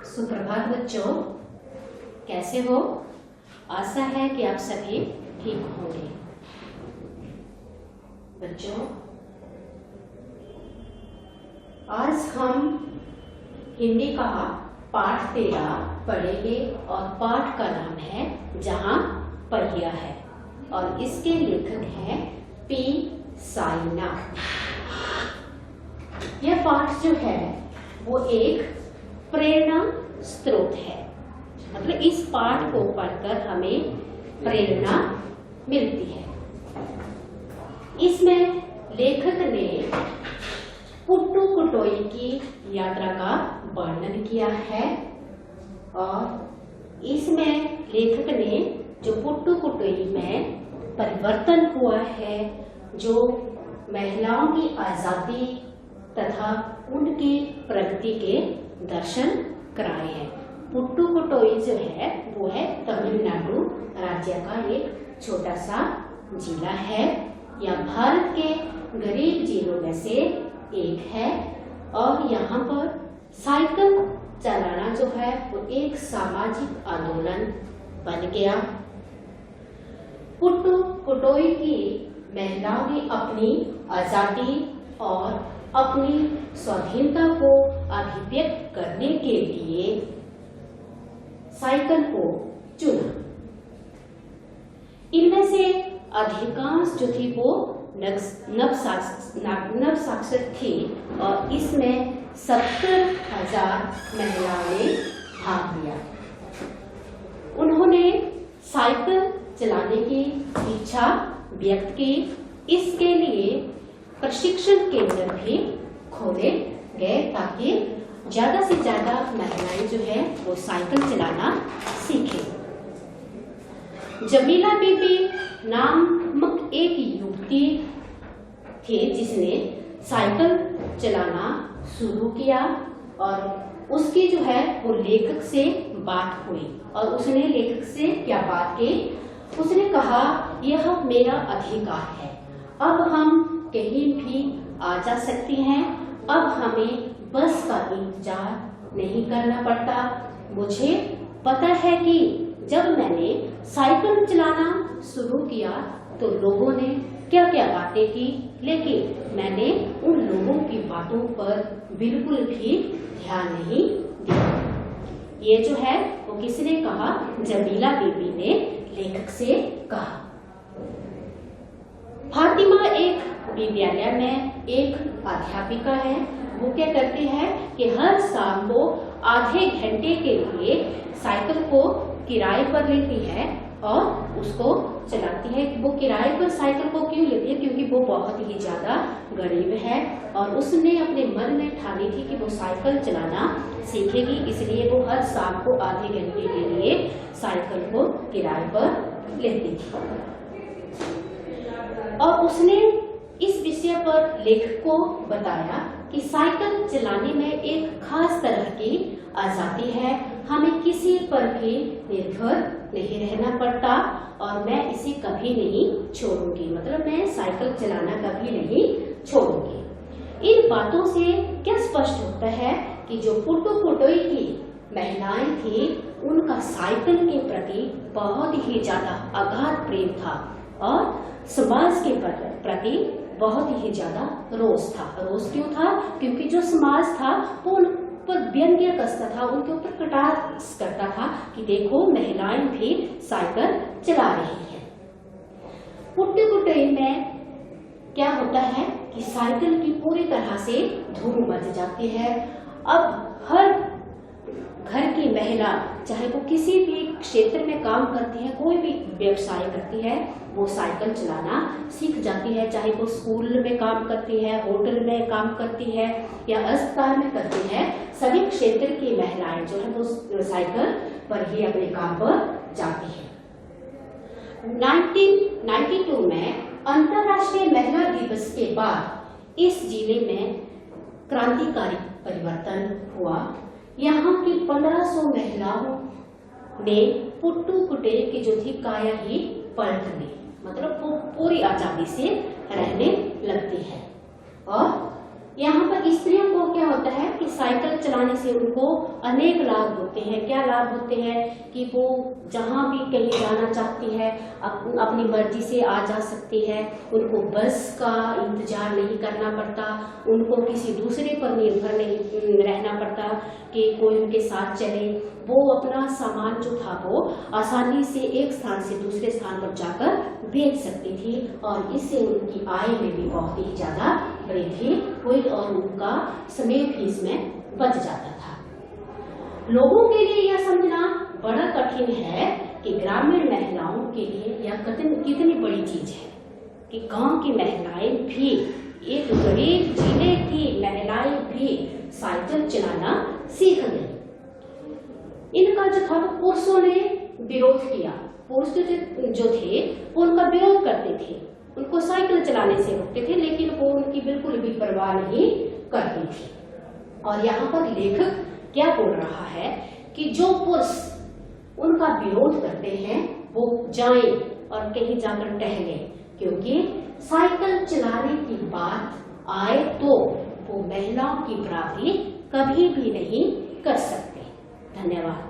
सुप्रभात बच्चों, कैसे हो? आशा है कि आप सभी ठीक होंगे। बच्चों, आज हम हिंदी का पाठ 13 पढ़ेंगे और पाठ का नाम है जहां पहिया है और इसके लेखक हैं पी साइना। यह पाठ जो है वो एक प्रेरणा स्रोत है, मतलब इस पाठ को पढ़कर हमें प्रेरणा मिलती है। इसमें लेखक ने पुट्टुकोट्टई की यात्रा का वर्णन किया है और इसमें लेखक ने जो पुट्टुकोट्टई में परिवर्तन हुआ है, जो महिलाओं की आजादी तथा उनकी प्रगति के दर्शन कराए हैं। पुट्टुकोट्टई जो है वो है तमिलनाडु राज्य का एक छोटा सा जिला है। यह भारत के गरीब जिलों में से एक है और यहाँ पर साइकिल चलाना जो है वो एक सामाजिक आंदोलन बन गया। पुट्टुकोट्टई की महिलाओं ने अपनी आजादी और अपनी स्वाधीनता को अभिव्यक्त करने के लिए साइकिल को चुना। इनमें से अधिकांश जो थी वो नवसाक्षर थी और इसमें 70,000 महिलाओं ने भाग लिया। उन्होंने साइकिल चलाने की इच्छा व्यक्त की। इसके लिए प्रशिक्षण केंद्र भी खोले गए ताकि ज्यादा से ज्यादा महिलाएं जो है वो साइकिल चलाना सीखें। जमीला बीबी नामक एक युवती थी जिसने साइकिल चलाना शुरू किया और उसकी जो है वो लेखक से बात हुई और उसने लेखक से क्या बात की? उसने कहा, यह मेरा अधिकार है, अब हम कहीं भी आ जा सकती हैं, अब हमें बस का इंतजार नहीं करना पड़ता। मुझे पता है कि जब मैंने साइकिल चलाना शुरू किया तो लोगों ने क्या क्या बातें की, लेकिन मैंने उन लोगों की बातों पर बिल्कुल भी ध्यान नहीं दिया। ये जो है वो किसने कहा? जमीला बीबी ने लेखक से कहा। फातिमा एक विद्यालय में एक अध्यापिका है। वो क्या करती है कि हर शाम को आधे घंटे के लिए साइकिल को किराए पर लेती है और उसको चलाती है। वो किराए पर साइकिल को क्यों लेती है? क्योंकि वो बहुत ही ज्यादा गरीब है और उसने अपने मन में ठानी थी कि वो साइकिल चलाना सीखेगी, इसलिए वो हर शाम को आधे घंटे के लिए साइकिल को किराए पर लेती थी। और उसने इस विषय पर लेखक को बताया कि साइकिल चलाने में एक खास तरह की आजादी है, हमें किसी पर भी निर्भर नहीं रहना पड़ता और मैं इसे कभी नहीं छोड़ूंगी, मतलब मैं साइकिल चलाना कभी नहीं छोड़ूंगी। इन बातों से क्या स्पष्ट होता है कि जो पुट्टुकोट्टई की महिलाएं थी उनका साइकिल के प्रति बहुत ही ज्यादा अगाध प्रेम था और समाज के प्रति बहुत ही ज्यादा रोष था। रोष क्यों था? क्योंकि जो समाज था वो उन पर व्यंग्य कसता था, उनके ऊपर कटाक्ष करता था कि देखो महिलाएं भी साइकिल चला रही हैं। पुट्टुकोट्टई में क्या होता है कि साइकिल की पूरी तरह से धूम मच जाती है। अब हर घर की महिला चाहे वो किसी भी क्षेत्र में काम करती है, कोई भी व्यवसाय करती है, वो साइकिल चलाना सीख जाती है। चाहे वो स्कूल में काम करती है, होटल में काम करती है या अस्पताल में करती है, सभी क्षेत्र की महिलाएं जो है वो साइकिल पर ही अपने काम पर जाती है। 1992 में अंतर्राष्ट्रीय महिला दिवस के बाद इस जिले में क्रांतिकारी परिवर्तन हुआ। यहाँ की 1500 महिलाओं ने पुट्टुकोट्टई की जो थी काया ही पलट दी, मतलब वो पूरी आजादी से रहने लगती है और यहाँ पर स्त्रियों को क्या होता है कि साइकिल चलाने से उनको अनेक लाभ होते हैं। क्या लाभ होते हैं कि वो जहाँ भी कहीं जाना चाहती है अपनी मर्जी से आ जा सकती है, उनको बस का इंतजार नहीं करना पड़ता, उनको किसी दूसरे पर निर्भर नहीं रहना पड़ता कि कोई उनके साथ चले। वो अपना सामान जो था वो आसानी से एक स्थान से दूसरे स्थान पर जाकर बेच सकती थी और इससे उनकी आय में भी बहुत ही ज्यादा वृद्धि हुई और उनका समय भी इसमें बच जाता था। लोगों के लिए यह समझना बड़ा कठिन है कि ग्रामीण महिलाओं के लिए यह कितनी बड़ी चीज है कि गांव की महिलाएं भी, एक गरीब जिले की महिलाएं भी साइकिल चलाना सीख गई। इनका जो था पुरुषों ने विरोध किया। पुरुष जो थे वो उनका विरोध करते थे, उनको साइकिल चलाने से रोकते थे, लेकिन वो उनकी बिल्कुल भी परवाह नहीं करती थी। और यहाँ पर लेखक क्या बोल रहा है कि जो पुरुष उनका विरोध करते हैं वो जाएं और कहीं जाकर टहलें, क्योंकि साइकिल चलाने की बात आए तो वो महिलाओं की बराबरी कभी भी नहीं कर सकते। धन्यवाद।